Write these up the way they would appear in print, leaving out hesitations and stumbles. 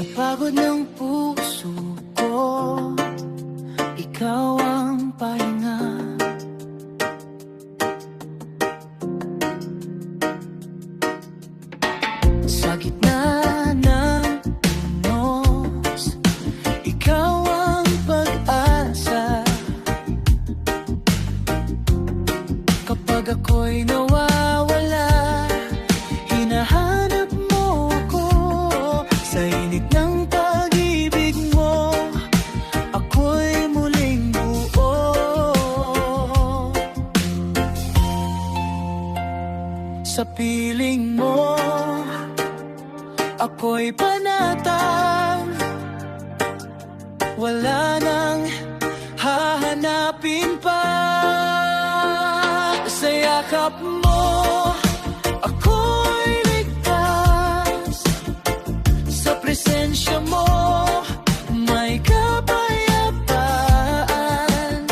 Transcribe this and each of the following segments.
Sa pagod ng puso ko, ikaw ang pahinga. Sa gitna ng unos, ikaw ang pag-asa. Kapag ako'y nawawala, hinahanap mo ako. Sa init ng pag-ibig mo, ako'y muling buo. Sa piling mo, ako'y panatag. Wala nang hahanapin pa. Sa yakap mo, ako'y ligtas. Sa presensya mo, may kapayapaan.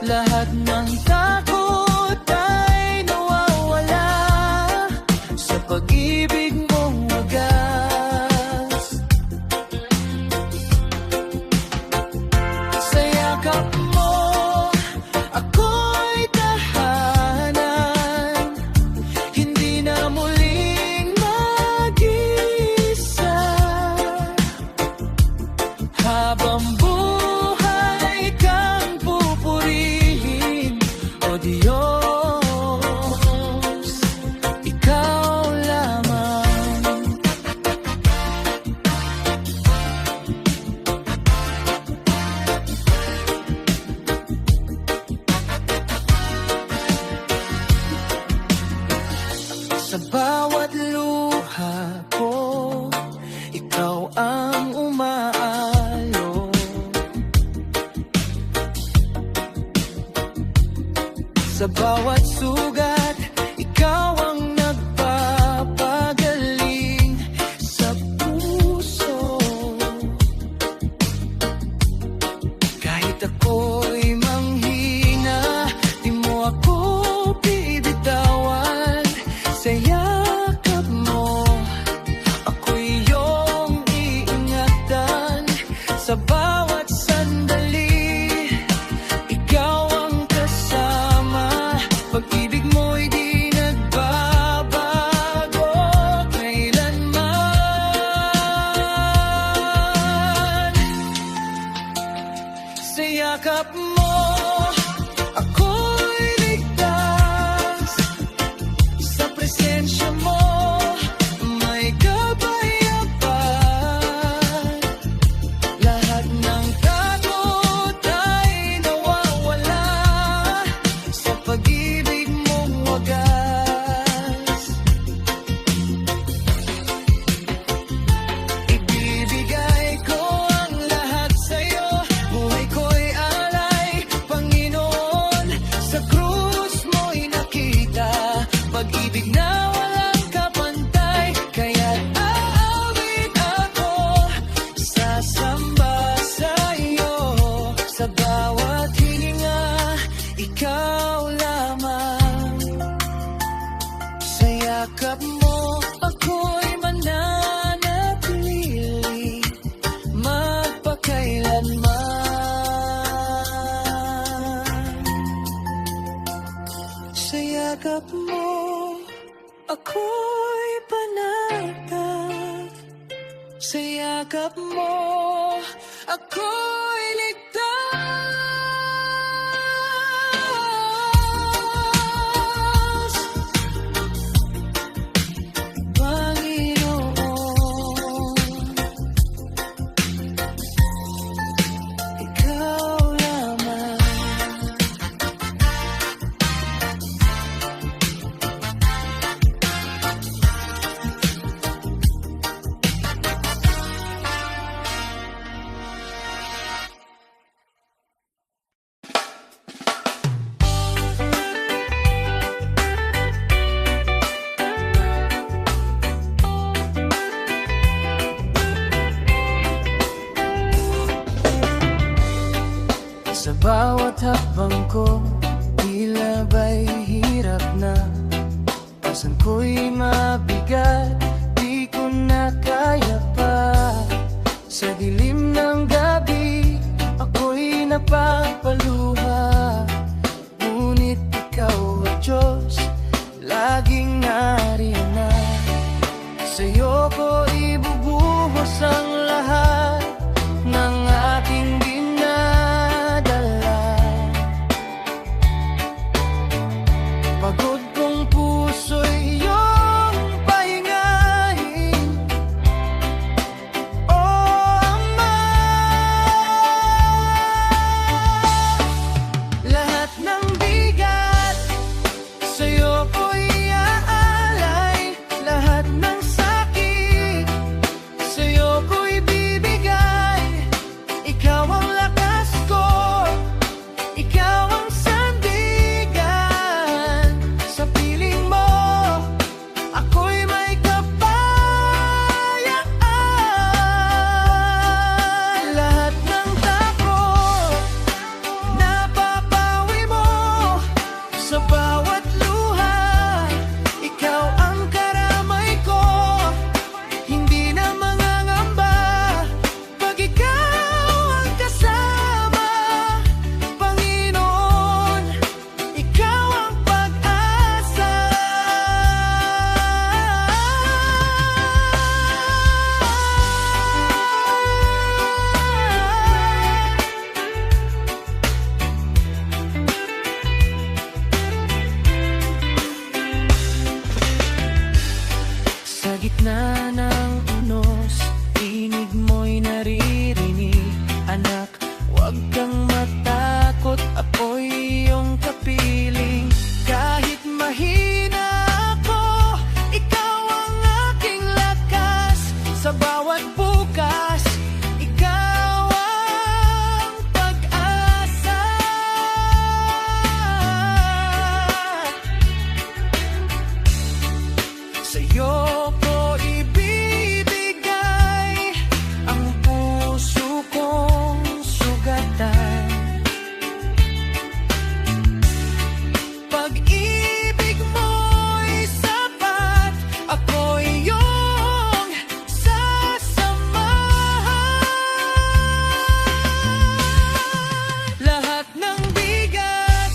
Lahat ng takot ay nawawala sa pag-ibig mong wagas. Sa yakap mo, ako'y tahanan. Hindi na muling mag-isa. Habang buhay kang pupurihin, O Diyos, ikaw lamang. Sa bawat luha ko, ikaw ang umaalok. Sa bawat sugat, ikaw ang nagpapagaling sa puso. Kahit ako'y manghina, di mo ako bibitawan. Sa yakap mo, ako'y iyong iingatan. Sa bawat sandali, ikaw ang kasama. Pag-ibig mo'y di nagbabago kailanman. Sa yakap mo, ako'y ligtas. Sa presensya mo, may kapayapaan. Lahat ng takot ay nawawala sa pag-ibig mong wagas. Ibibigay ko ang lahat sa'yo, buhay ko'y alay, Panginoon. Sa krus mo'y nakita pag-ibig na walang kapantay. Kaya't aawit ako, sasamba sa'yo. Sa bawat hininga, ikaw lamang. Sa yakap mo, ako'y mananatili magpakailanman. Sa yakap mo, ako'y panatag. Sa yakap mo, ako'y ligtas. Panginoon, ikaw lamang. Sa bawat hakbang ko, tila ba'y hirap na. Pasan ko'y mabigat, di ko na kaya pa. Sa dilim ng gabi, ako'y napapaluha. Ngunit ikaw, O Diyos, laging nariyan na. Sa'yo ko ibubuhos ang lahat ng aking dinadala. Pagod kong puso'y iyong pahingahin, O Ama. Lahat ng bigat sa'yo ko'y iaalay. Lahat ng sakit sa'yo ko'y bibigay. Ikaw ang lakas ko, ikaw ang sandigan. Sa piling mo, ako'y may kapayapaan. Lahat ng takot, napapawi mo. Sa bawat luha, ikaw ang karamay ko. Hindi na mangangamba pag ikaw ang kasama. Panginoon, ikaw ang pag-asa. Sa gitna ng unos, tinig mo'y naririnig. Anak, huwag kang matakot, ako'y iyong kapiling. Kahit mahina ako, ikaw ang aking lakas. Sa bawat bukas, ikaw ang pag-asa. Sa'yo ko ibibigay ang puso kong sugatan. Pag-ibig mo'y sapat, ako'y iyong sasamahan. Lahat ng bigat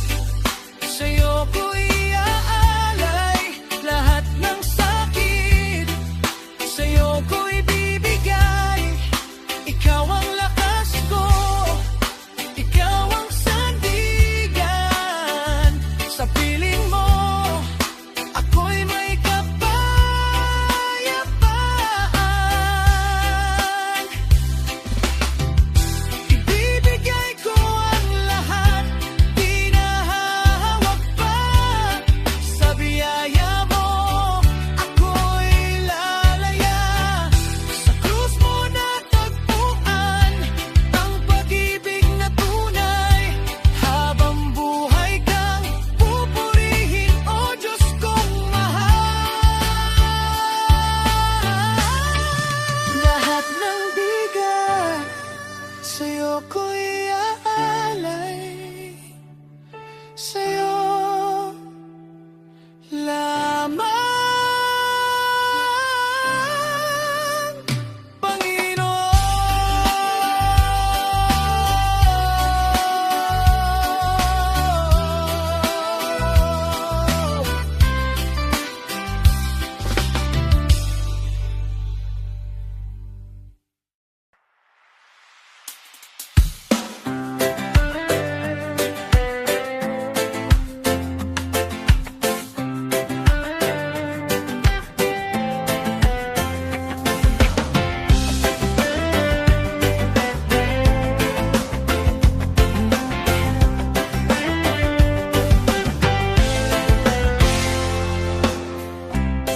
sa'yo ko'y iaalay. Lahat ng sakit sa'yo ko'y bibigay. Ikaw ang lakas ko, ikaw ang sandigan. Sa piling mo, ako'y may kapayapaan. Ibibigay ko ang lahat, di nahahawak pa. Sa biyaya mo, ako'y lalaya. Sa krus mo natagpuan ang pag-ibig na tunay. Habang buhay kang pupurihin, O Diyos kong mahal. Lahat ng bigat sa'yo ko'y iaalay. Sa'yo lamang, Panginoon.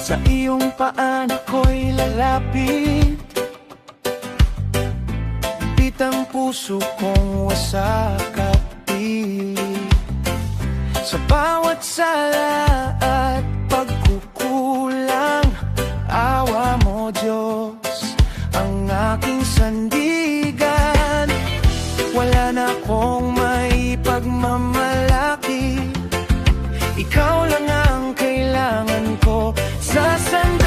Sa iyong paan ako'y lalapit. Pitang puso kong wasak at pilit. Sa bawat sala at pagkukulang, awa mo Diyos ang aking sandigan. Wala na akong may pagmamalaki, ikaw lang ang kailangan ko sa sandali.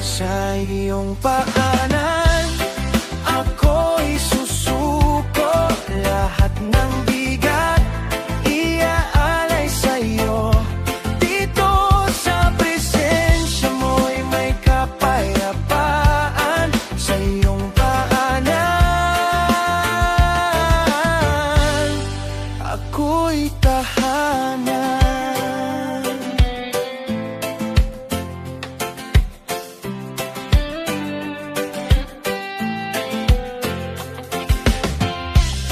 Sa iyong paanan, ako'y susuko. Lahat ng bigat iaalay sa'yo. Dito sa presensya mo'y may kapayapaan. Sa iyong paanan, ako'y tahanan.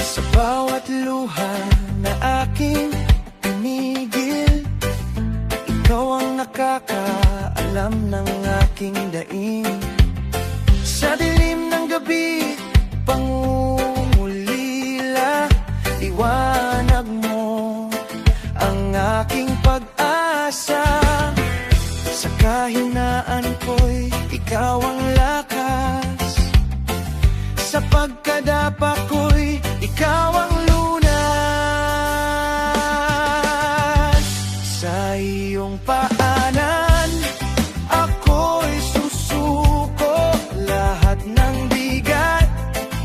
Sa bawat luha na aking pinigil, ikaw ang nakakaalam ng aking daing. Sa dilim ng gabi, pangungulila, liwanag mo ang aking pag-asa. Sa kahinaan ko'y ikaw ang lakas. Sa pagkadapa ko'y ikaw ang lunas. Sa iyong paanan, ako'y susuko. Lahat ng bigat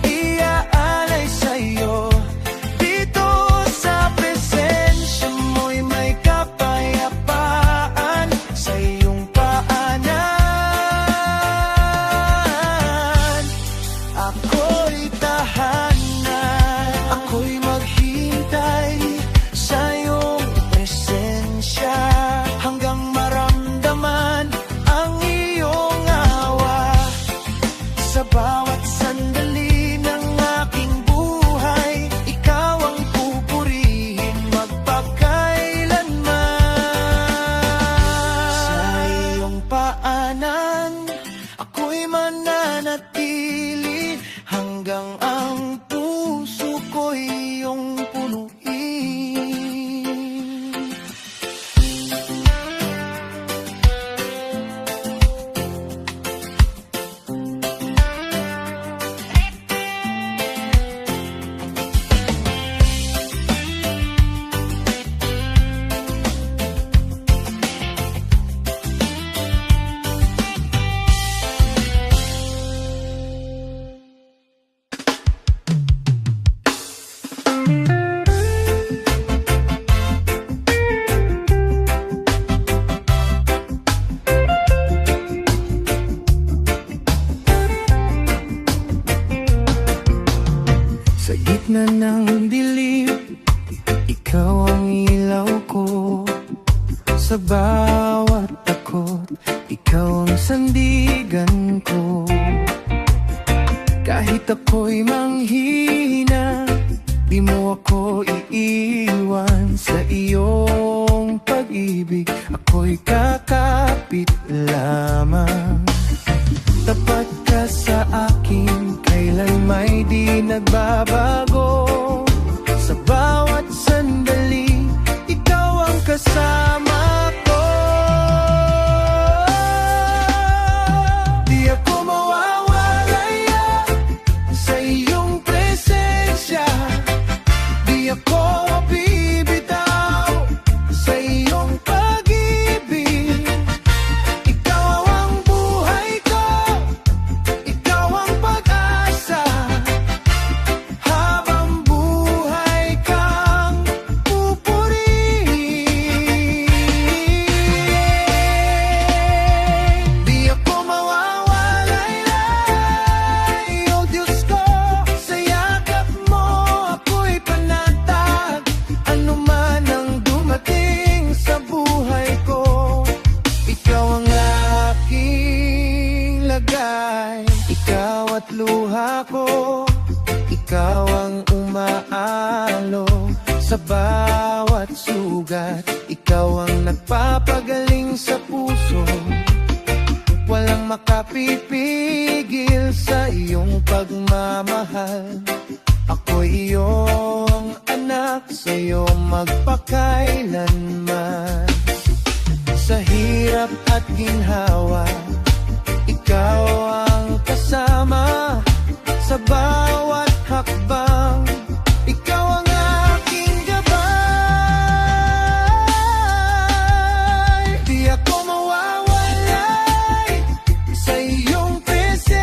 iaalay sa'yo. Dito sa presensya mo'y may kapayapaan. Sa iyong paanan, ako'y tahanan. Ako'y maghintay sa iyong presensya hanggang maramdaman ang iyong awa. Sa bawat sandali ng aking buhay, ikaw ang pupurihin magpakailanman. Sa iyong paanan, ako'y mananatili hanggang ang puso ko'y iyong punuin. Sa gitna ng dilim, ikaw ang ilaw ko. Sa bawat takot, ikaw ang sandigan ko. Kahit ako'y manghihina, di mo ako iiwan. Sa iyong pag-ibig, ako'y kakapit lamang. Tapat ka sa akin, kailan may di nagbabago. Sa bawat sandali, ikaw ang kasama ko. Di ako mawawalaya sa iyong presensya. Di ako bibitaw sa iyong pag-ibig. Ikaw ang buhay ko, ikaw ang pag-asa. Habang buhay kang pupurihin. Di ako mawawalaylay, o Diyos ko. Sa yakap mo ako'y panatag. Ano man ang dumating sa buhay ko, ikaw ang aking lagay. Ikaw at luha ko, ikaw ang umaalong sa bawat sugat. Ikaw ang nagpapagaling sa puso. Walang makapipigil sa iyong pagmamahal. Ako'y iyong anak, sa'yo magpakailanman. Sa hirap at ginhawa, ikaw ang kasama. Sa bawat hakbang, ikaw ang aking gabay. Di ako mawawalay sa iyong presensya.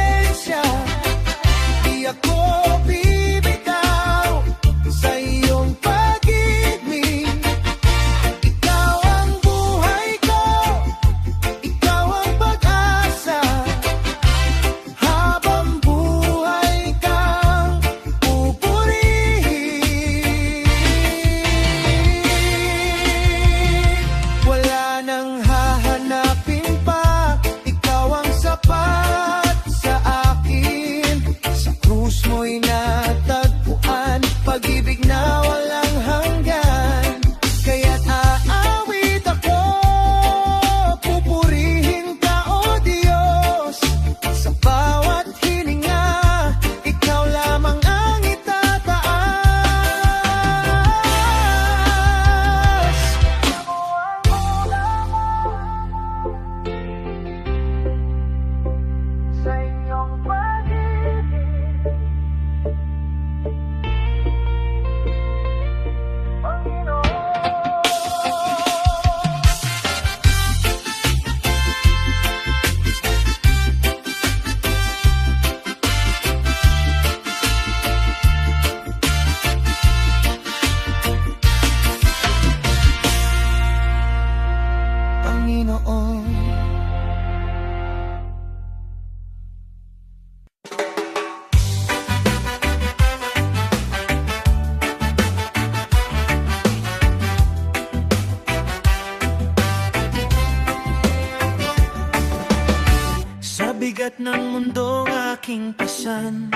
bigat ng mundong aking pasan,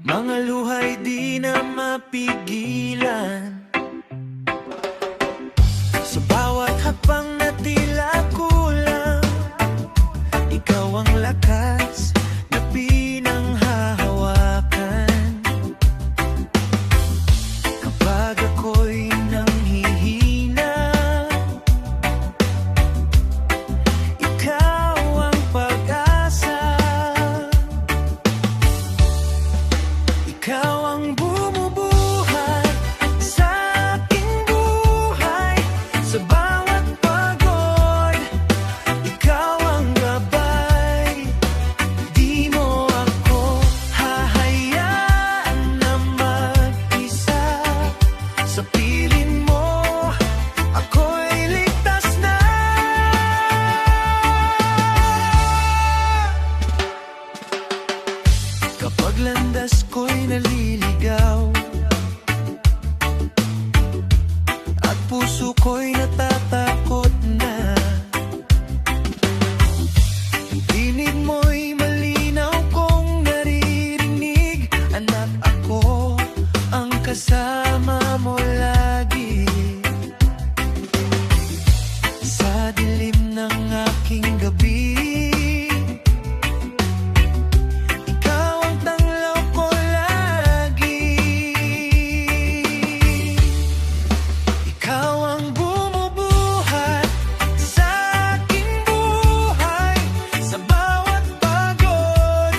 mga luhay di na mapigilan. Sa bawat hakbang na tila kulang, ikaw ang lakas na pinanghahawakan. Kapag ako'y nanghihina, ikaw ang pag-asa. Ikaw ang bumubuhay sa aking buhay. Sa bawat pagod, ikaw ang gabay. Di mo ako hahayaan na mag-isa. Sa piling mo, ako'y ligtas na. Kapag landas ko'y naliligaw at puso ko'y natatakot na, tinig mo'y malinaw kong naririnig. Anak, ako ang kasama mo lagi. Sa dilim ng aking gabi, ikaw ang tanglaw ko lagi. Ikaw ang bumubuhat sa aking buhay. Sa bawat pagod,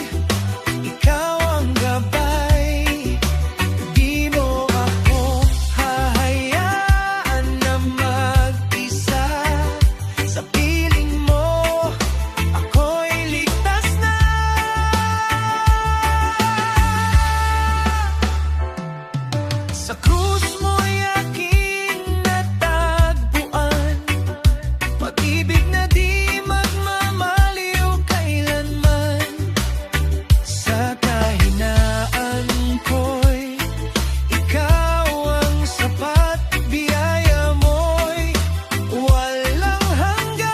ikaw ang gabay. Di mo ako hahayaan na mag-isa. Sa piling mo, ako'y ligtas na. Sa krus mo'y aking natagpuan, pag-ibig na di magmamaliw kailanman. Sa kahinaan ko'y ikaw ang sapat, biyaya mo'y walang hanggan.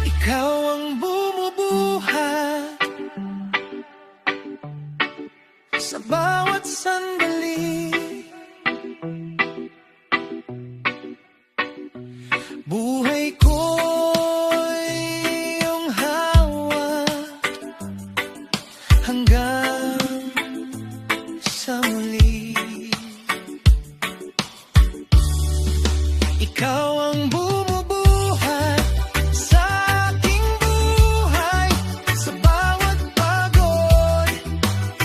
Ikaw ang bumubuhat sa bawat sandali. Buhay ko'y iyong hawak hanggang sa muli. Ikaw ang bumubuhat sa aking buhay. Sa bawat pagod,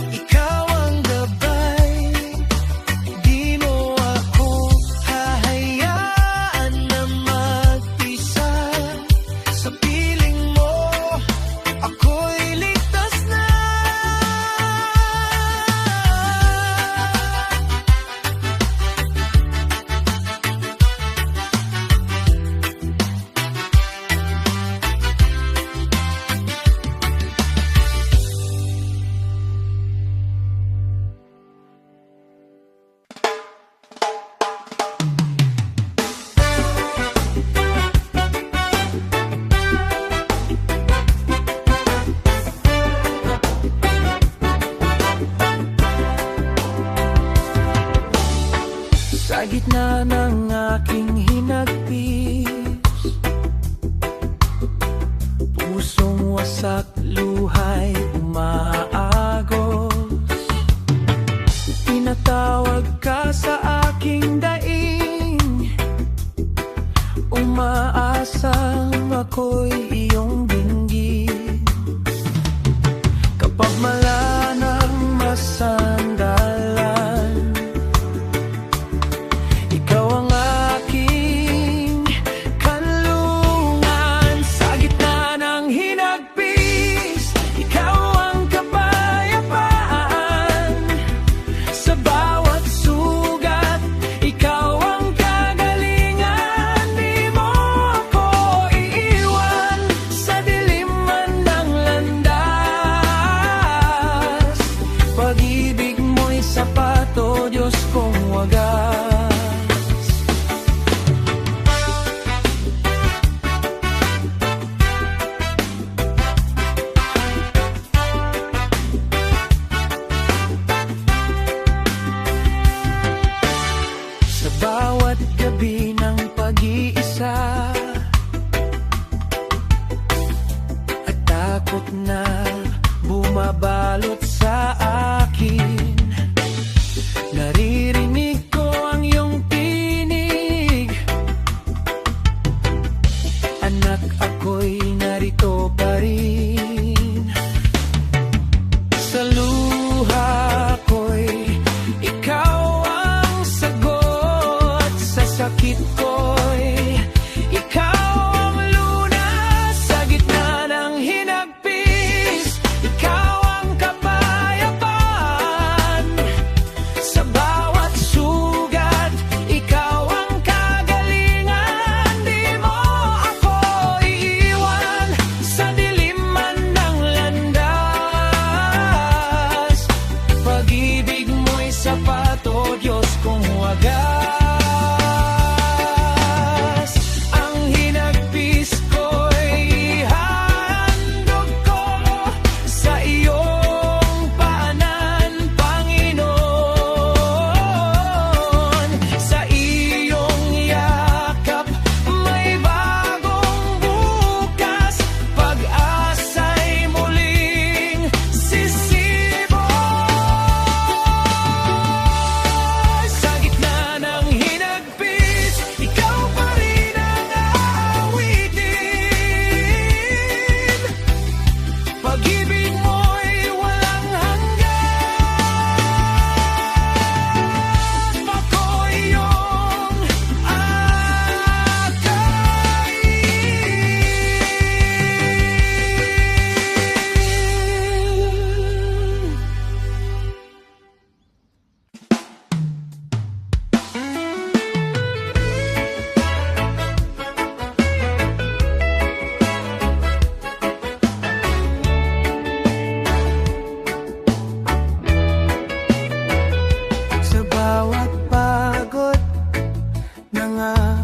ikaw ang gabay. Di mo ako hahayaan na mag-isa. Sa piling mo, ako'y ligtas na. Sa gitna ng aking hinagpis, pusong wasak, luhay umaagos. Tinatawag ka sa aking daing, umaasang ako'y iyong dinggin. Kapag wala nang masandalan, ikaw ang aking kanlungan. Sa gitna ng hinagpis, ikaw ang kapayapaan. Sa bawat sugat, ikaw ang kagalingan. Di mo ako iiwan sa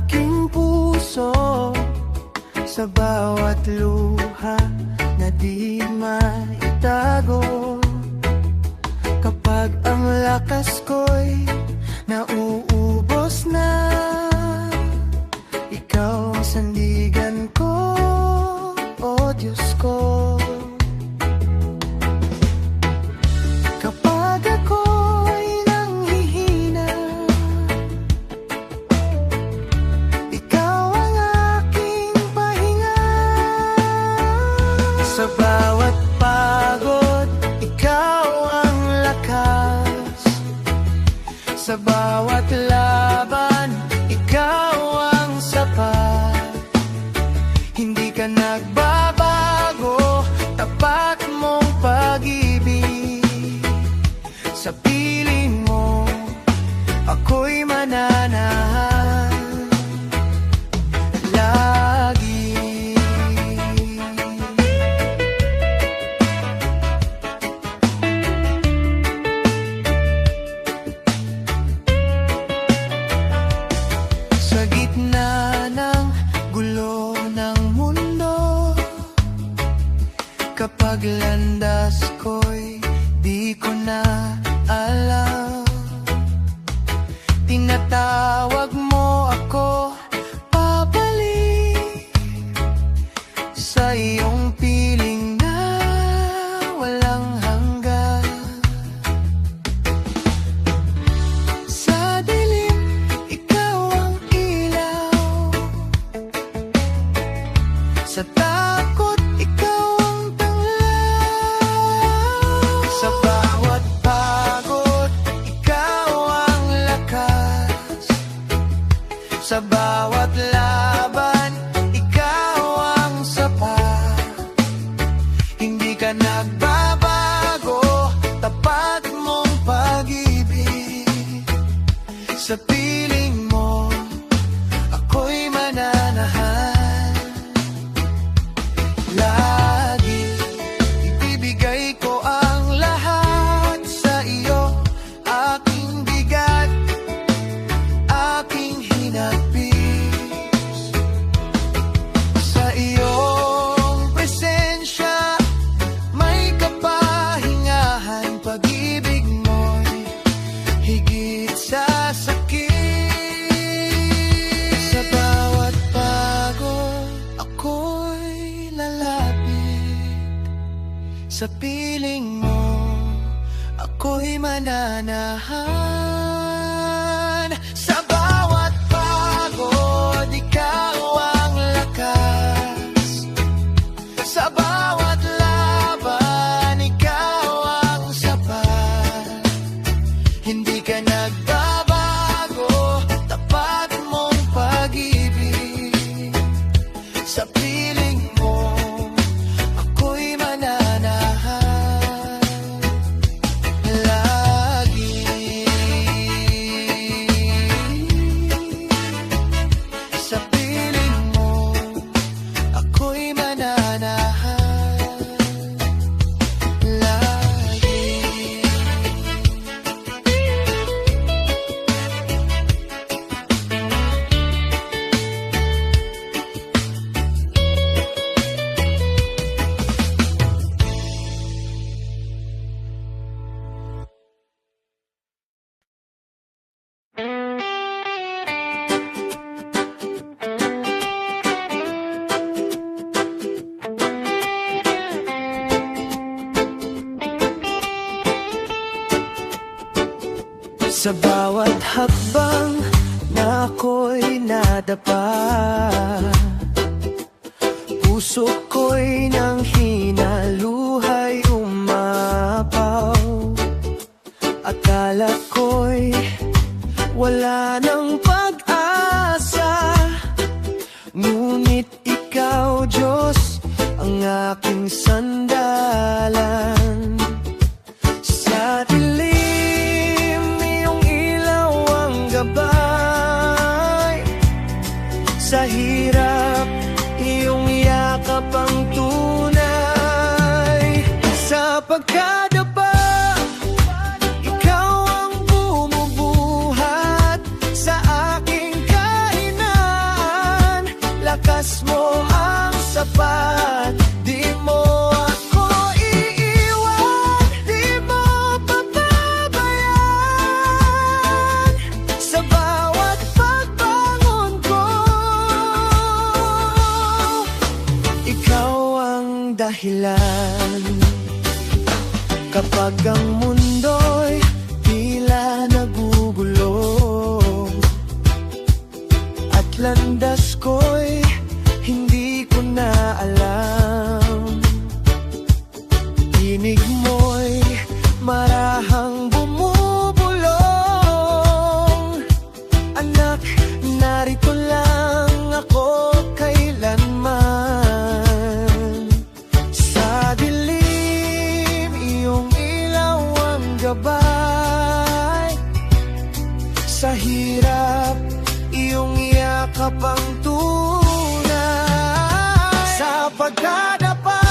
aking puso, sa bawat luha na di maitago. Kapag ang lakas ko'y nauubos na, ikaw ang sandigan ko, o Diyos ko. Kapag ako'y nanghihina, ikaw ang aking pahinga. Sa bawat pagod, ikaw ang lakas. Sa bawat laban, ikaw ang sapat. Hindi ka nagbabago, tapat mong pag-ibig. Sa piling mo, ako'y mananahan lagi. Sa gitna ng gulo ng mundo, kapag landas ko'y di ko na alam, tinatawag mo ako pabalik sa iyong piling na walang hanggan. Sa dilim, ikaw ang ilaw. Sa takot, ikaw ang tanglaw. Sa bawat pagod, ikaw ang lakas. Sa bawat laban, ikaw ang sapat. Hindi ka nagbabago, tapat mong pag-ibig. Sa piling mo, ako'y mananahan lagi. Ibibigay ko ang lahat sa iyo, aking bigat, aking hinagpis. Sa iyong presensya, may kapahingahan. Pag-ibig mo'y higit sa sakit. Sa bawat pagod, ako'y lalapit. Sa piling mo, ako'y mananahan. Sa bawat pagod, ikaw ang lakas. Sa bawat laban, ikaw ang sapat. Hindi ka nagbabago, tapat mong pag-ibig. Sa piling mo, ako'y mananahan lagi. Sa piling mo, ako'y mananahan lagi. Sa bawat hakbang na ako'y nadapa, puso ko'y nang hinaluhay umapaw. Akala ko'y wala nang pag-asa, ngunit ikaw, Diyos, ang aking sandalan. Sa dilim, iyong ilaw ang gabay. Sa hirap, iyong yakap ang tunay. Sa pagkadapa, ikaw ang bumubuhat sa aking kahinaan. lakas mo ang sapat. Di mo ako iiwan, di mo papabayaan. Sa bawat pagbangon ko, ikaw ang dahilan. Kapag ang mundo'y tila nagugulo at landas ko'y hindi ko na alam, tinig mo'y marahang bumubulong. Anak, narito lang ako kailanman. Sa dilim, iyong ilaw ang gabay. Sa hirap, iyong yakap ang tunay. Sa pagkadapa,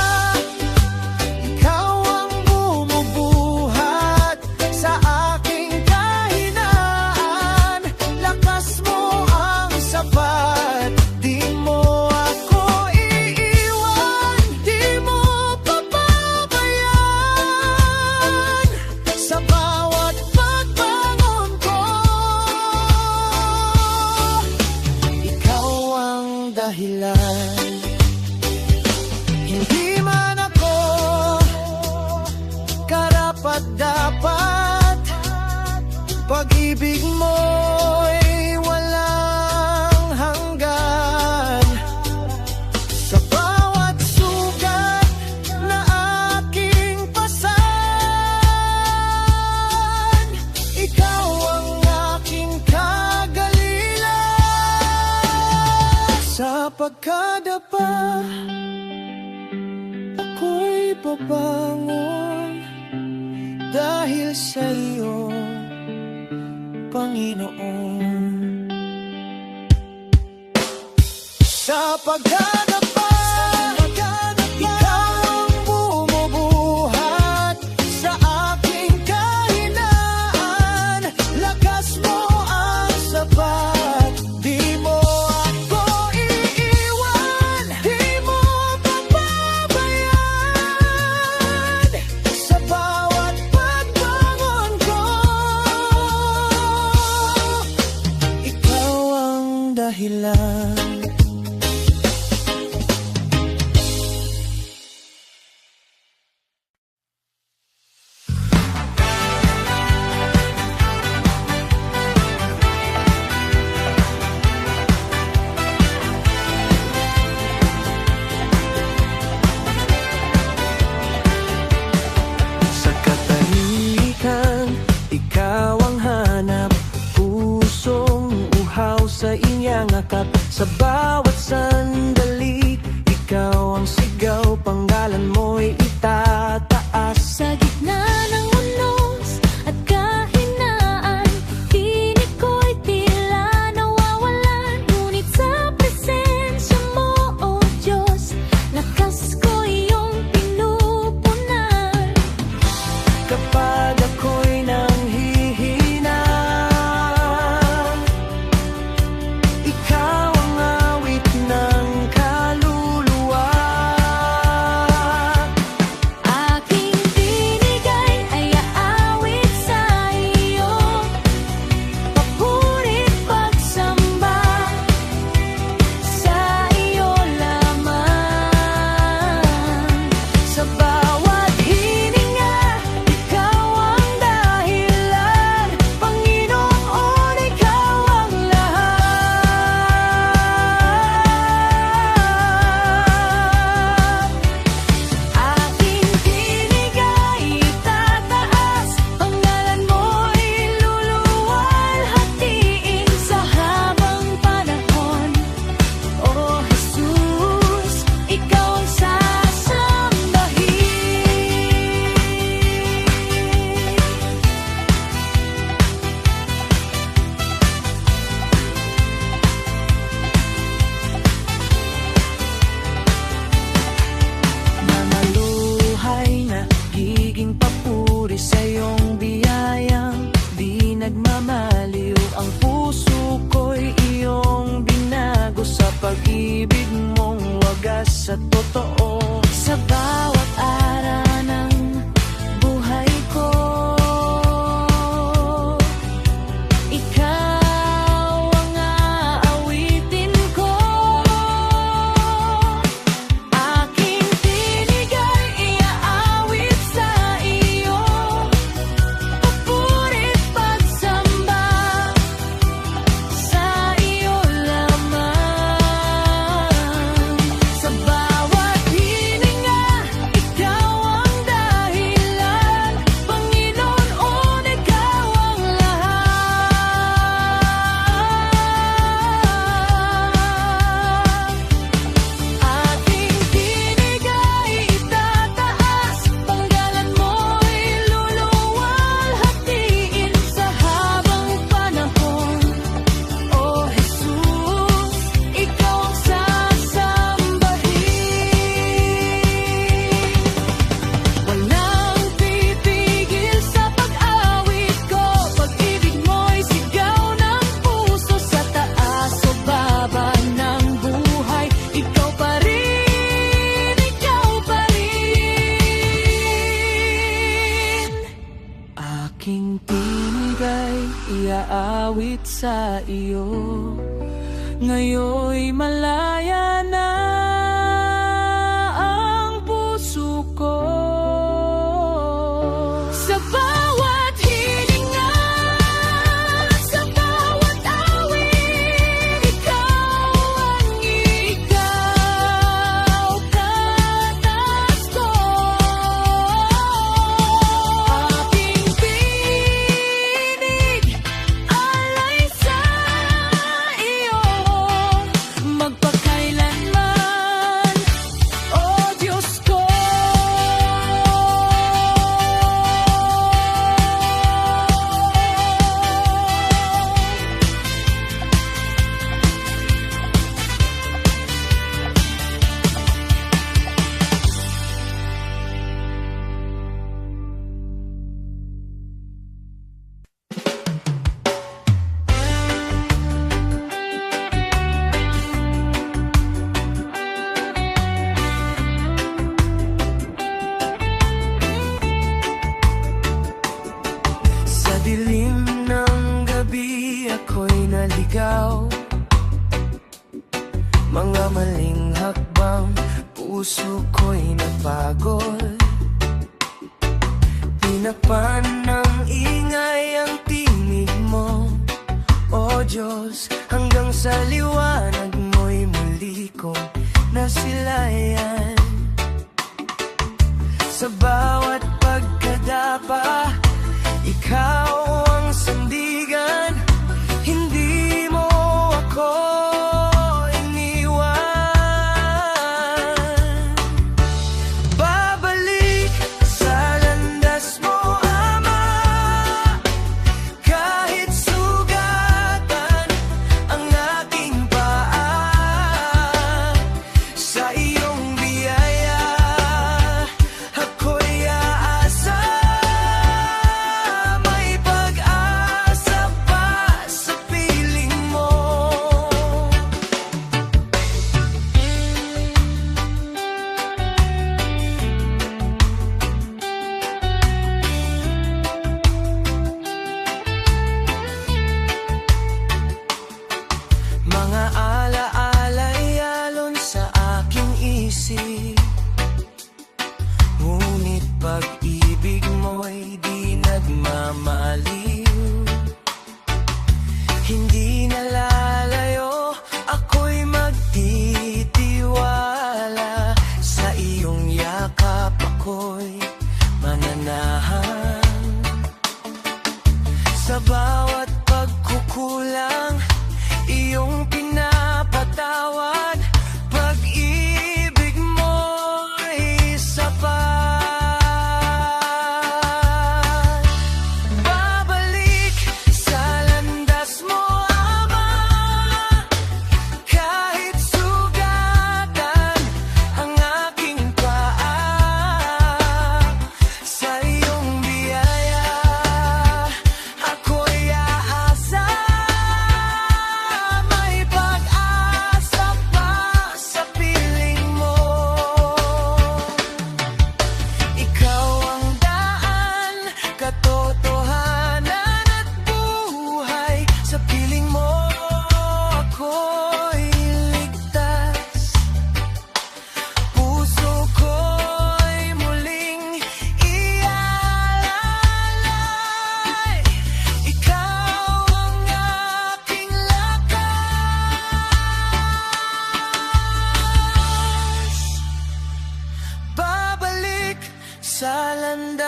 ikaw ang bumubuhat sa aking kahinaan. Lakas mo ang sapat, di mo ako iiwan, di mo papabayaan. Sa bawat pagbangon ko, ikaw ang dahilan. Hindi man ako karapat-dapat, pag-ibig mo'y walang hanggan. Sa bawat sugat na aking pasan, ikaw ang aking kagalilan. Sa pagkadapa, ako'y babangon dahil sa iyo, Panginoon. Sa pagkadapa, ikaw ang bumubuhat sa aking kahinaan. Lakas mo ang sapat, di mo ako iiwan, di mo papabayaan. Sa bawat pagbangon ko, ikaw ang dahilan. Sa katahimikan, ikaw ang hanap, pusong uhaw sa inyang akap. Sa bawat sandali, ikaw ang sigaw, panggalan mo'y itataas. Sa gitna ng unos at kahinaan, tinig ko'y tila nawawalan. Ngunit sa presensya mo, O Diyos, lakas ko iyong pinupunan. Kapag ako'y nanghihina, ikaw ang awit ng kaluluwa. Aking binigay ay aawit sa iyo, papurit pagsamba sa iyo lamang. Sa bawat hininga, ikaw ang dahilan. Panginoon, ikaw ang lahat. Aking binigay itataas, pangalan mo'y luluwalhatiin sa habang panahon. O Jesus, ikaw ang sasambahin. Mga luhay na giging papuri sa iyong biyayang di nagmamaliw. Ang puso ko'y iyong binago sa pag-ibig sa totoo. Sa bawat araw ng buhay ko, ikaw ang aawitin ko. Aking tinig ay iaawit sa iyo, papuri't pagsamba sa iyo lamang. Sa bawat hininga, ikaw ang dahilan, Panginoon, ikaw ang lahat. Aking tinig ay itataas, panggalan mo'y luluwalhatiin sa habang panahon. O Jesus, ikaw ang sasambahin. Walang pipigil sa pag-awit ko, pag-ibig mo'y sigaw ng puso sa taas o baba ng buhay. Ikaw pa rin, ikaw pa rin. Aking tinig ay iaawit sa iyo, ngayon'y malaya na ang puso ko. Sa bawat hininga, sa bawat awit, ikaw ang ikaw, katas ko. Aking tinig, alay sa iyo, magpakailanman, o Diyos ko. Sa dilim ng gabi ako'y naligaw, mga maling hakbang, puso ko'y napagod. Tinakpan ng ingay ang tinig mo, O Diyos, hanggang sa liwanag mo'y muli kong nasilayan. Sa bawat pagkadapa, ikaw ang sandigan, hindi mo ako iniwan. Babalik sa landas mo, Ama, kahit sugatan ang aking paa.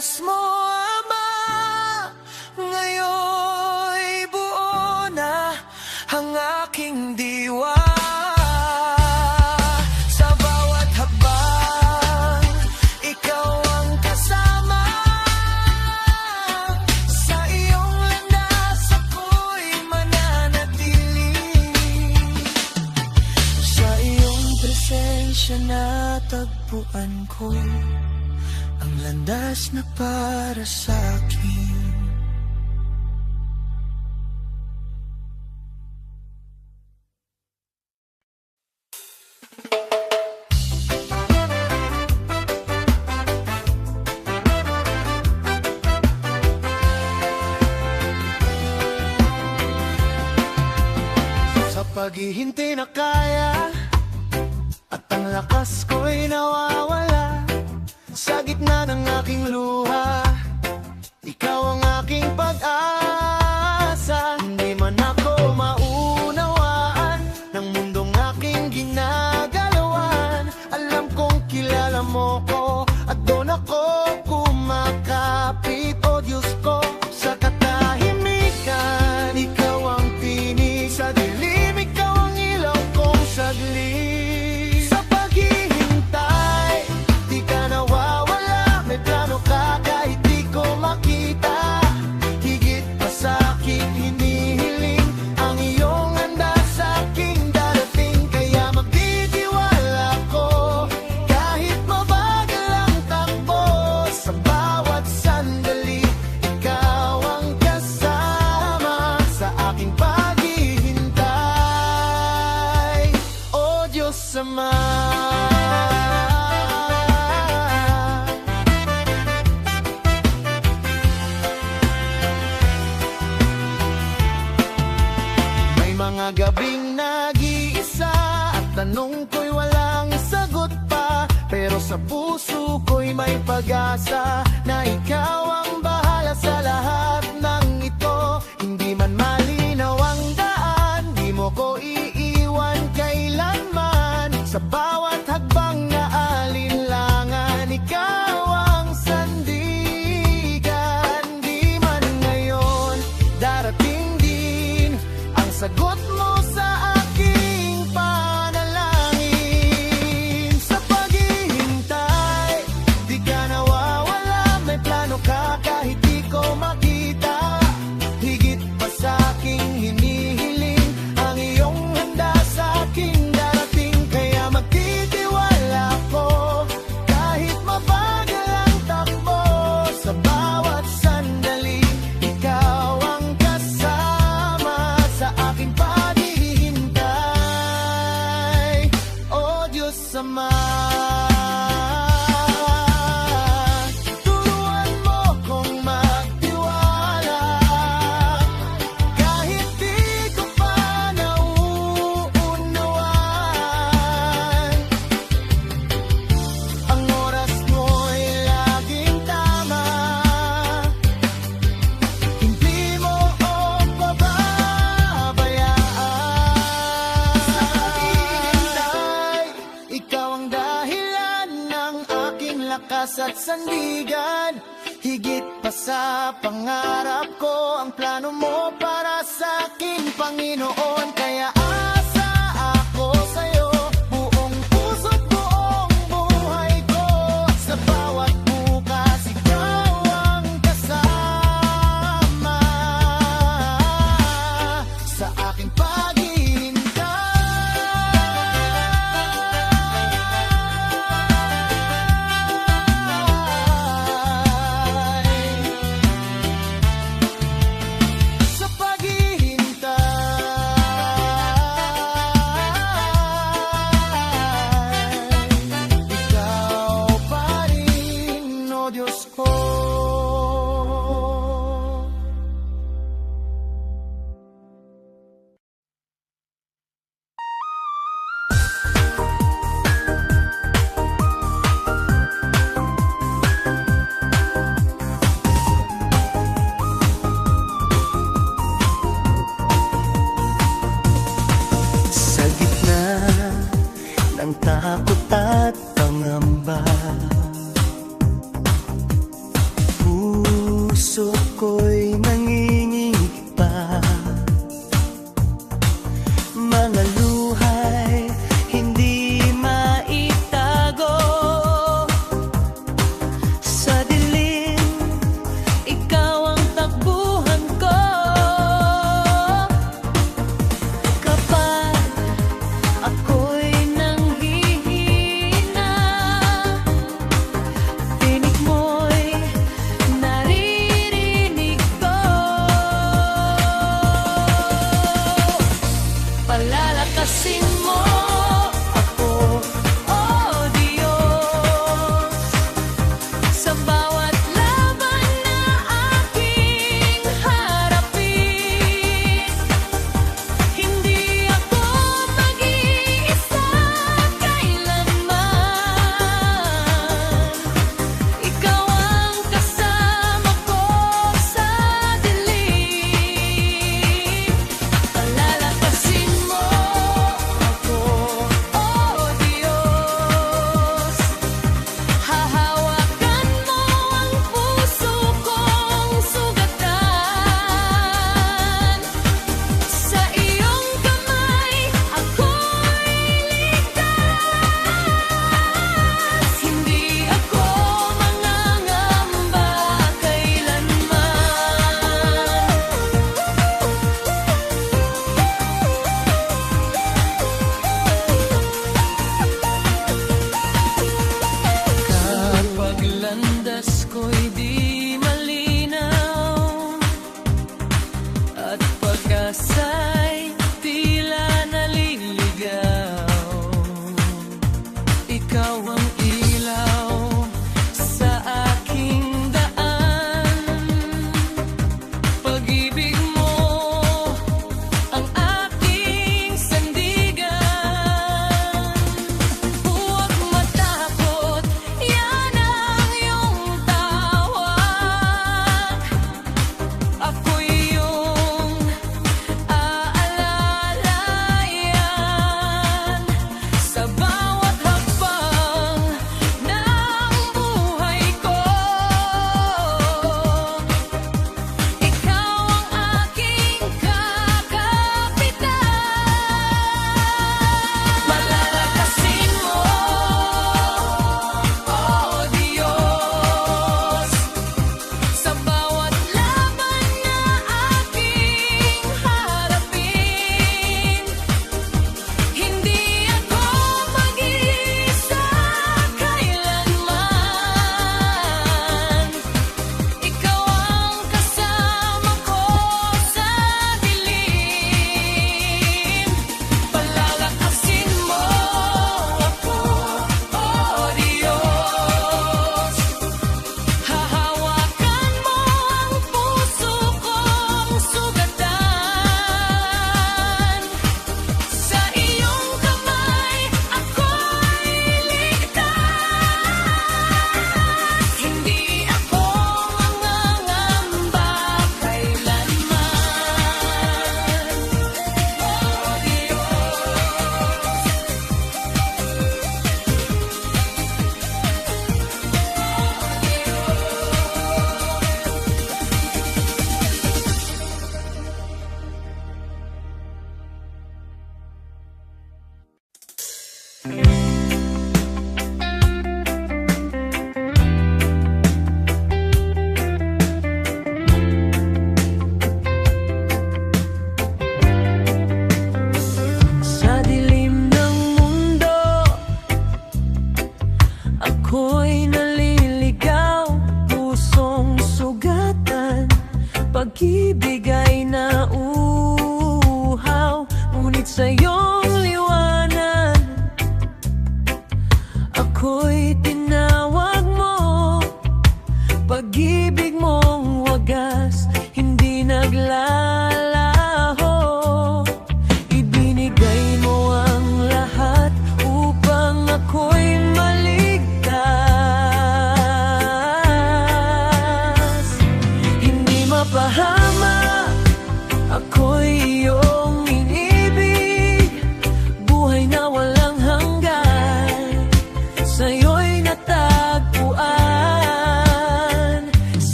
landas mo, Ama. Ngayon'y buo na ang aking diwa. Sa bawat habang ikaw ang kasama, sa iyong landas ako'y mananatili. Sa iyong presensya natagpuan ko ang landas na para sa'kin. Sa paghihintay na kaya at ang lakas ko'y nawawala, sa gitna ng aking luha, ikaw ang aking pag-asa. Hindi man ako maunawaan ng mundong aking ginagalawan, alam kong kilala mo ko at doon ako kumakapit. O Diyos ko, sa katahimikan, ikaw ang tinig sa dilim, ikaw ang ilaw kong saglit. Sa paghihintay, di ka nawawala, may plano ka kahit di ko makita. Higit pa sa'king hinihiling ang iyong handa sa'king darating, kaya magtitiwala ko kahit mabagal ang takbo. Sa bawat sandali, ikaw ang kasama sa aking paghihintay. O Diyos Ama, may mga gabing nag-iisa at tanong ko'y walang sagot pa, pero sa puso ko'y may pag-asa na ikaw ang bahala sa lahat ng ito. Hindi man malinaw ang daan, di mo ko iiwan kailanman. Sa bawat hagbang na alinlangan, ikaw ang sandigan. Di man ngayon, darating din ang sagot mo sa aking panalangin. Sa paghihintay, di ka nawawala, may plano ka kahit di ko makita. Higit pa sa'king hinihiling ang iyong handa sa'king darating, kaya magtitiwala ko kahit mabagal ang takbo. Sa bawat sandali, ikaw ang kasama sa aking paghihintay. O Diyos Ama, turuan mo kong magtiwala kahit di ko pa nauunawaan. Ang oras mo'y laging tama, hindi mo ako pababayaan. Sa paghihintay, ikaw ang dahilan ng aking lakas at sandigan. Higit pa sa pangarap ko, ang plano mo para sa akin, Panginoon. Kaya asa ako sa'yo, buong puso't buong buhay ko. Sa bawat bukas, ikaw ang kasama sa aking paghihintay. Sa paghihintay, ikaw pa rin, O Diyos ko. Sa gitna ng takot at pangamba, ako'y nanginginig pa. Mga luhay hindi maitago. Sa dilim, ikaw ang takbuhan ko. Kapag ako'y nanghihina, tinig mo'y naririnig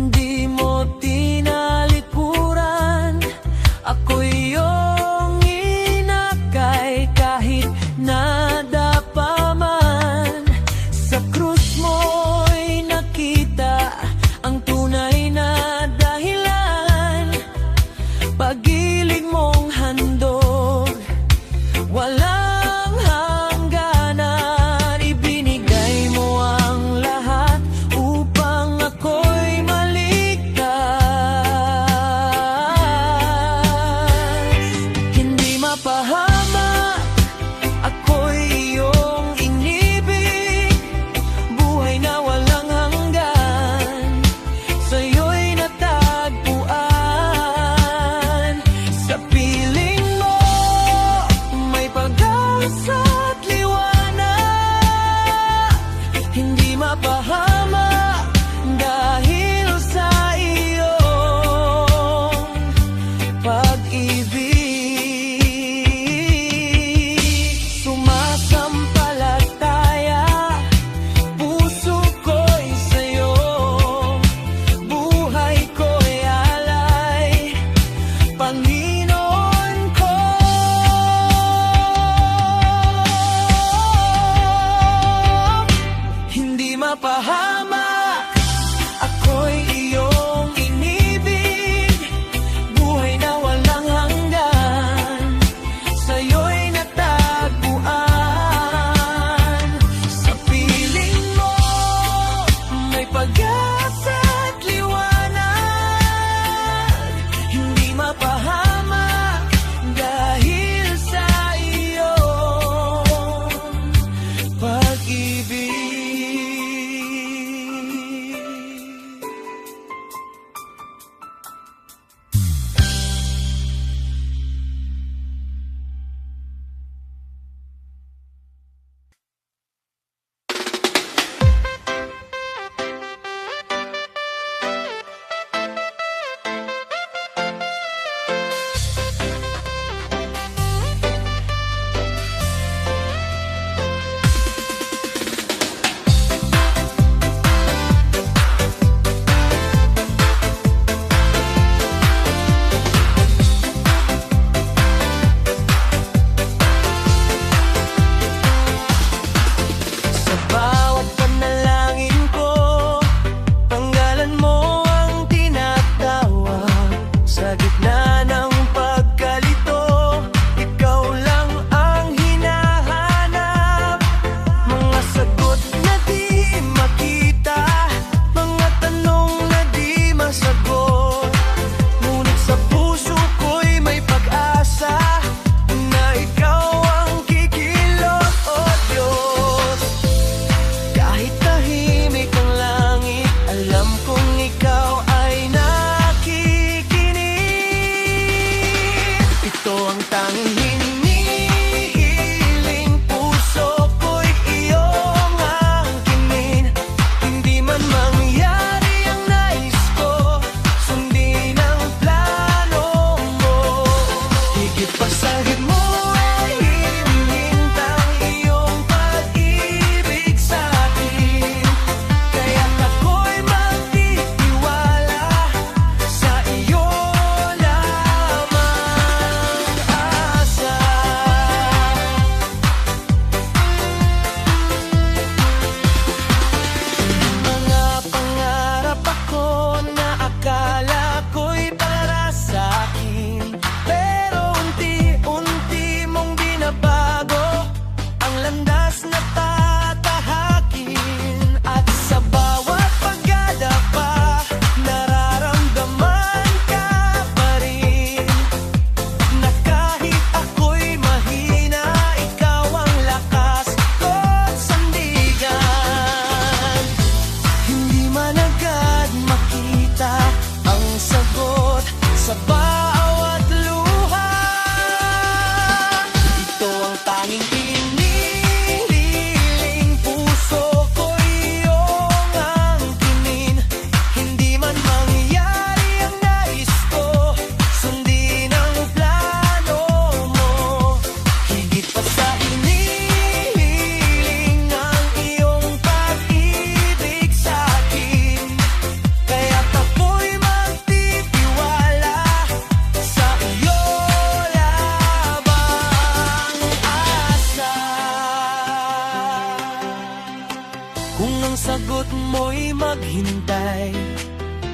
di mo tinalikuran. Ako'y iyong inakay kahit nadapa man. Sa krus mo'y nakita ang tunay na dahilan. Pag-ibig mong handog, walang hangganan. Ibinigay mo ang lahat upang ako'y maligaya.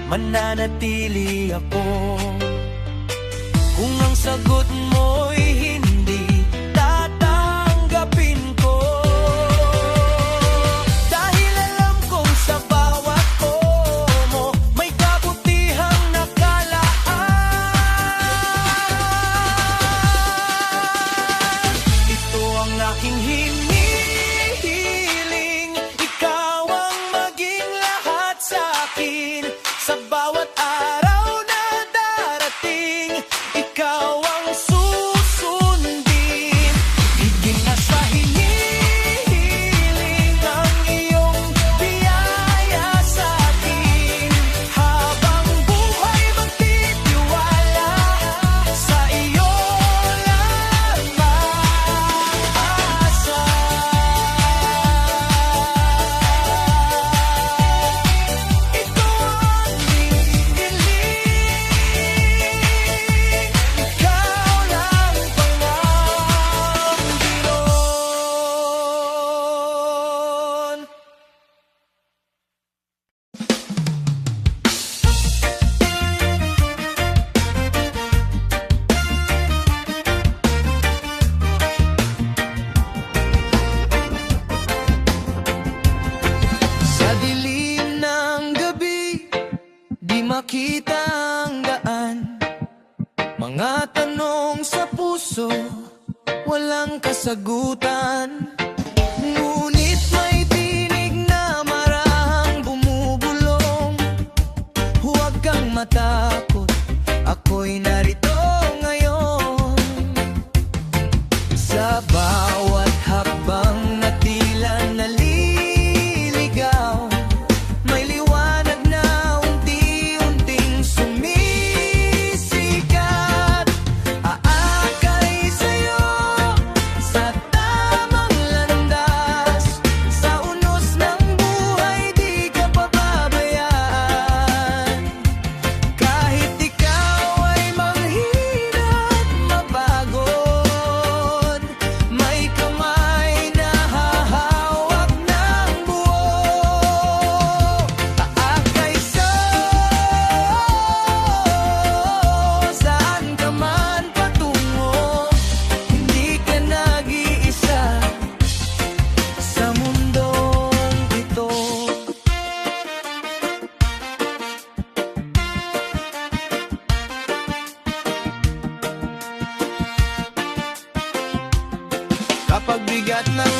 mananatili ako. Kung ang sagot mo'y hindi, tatanggapin ko. Dahil alam kong sa bawat o mo may kabutihang nakalaan. Ito ang aking hinihiling, ikaw ang maging lahat sa akin. Sa bawat araw na darating, ikaw ang susundin. Higit na sa hinihiling ang iyong biyaya sa akin. Habang buhay magtitiwala sa iyo lamang asa. Ito ang hinihiling, ikaw lang pangangbiron. Sa dilim ng gabi, di makita ang daan. Mga tanong sa puso, walang kasagutan. Ngunit may tinig na marahang bumubulong. Huwag kang matakot, ako'y narito ngayon. Sa bawat hakbang na tila naliligaw, may liwanag na unti-unting sumisikat. Aakay sa'yo sa tamang landas, sa unos ng buhay di ka pababayaan. Kahit ikaw ay manghirap mapagod, may kamay na hahawak ng buo. Aakay saan ka man patungo, hindi ka nag-iisa sa mundong ito. Kapag bigat ng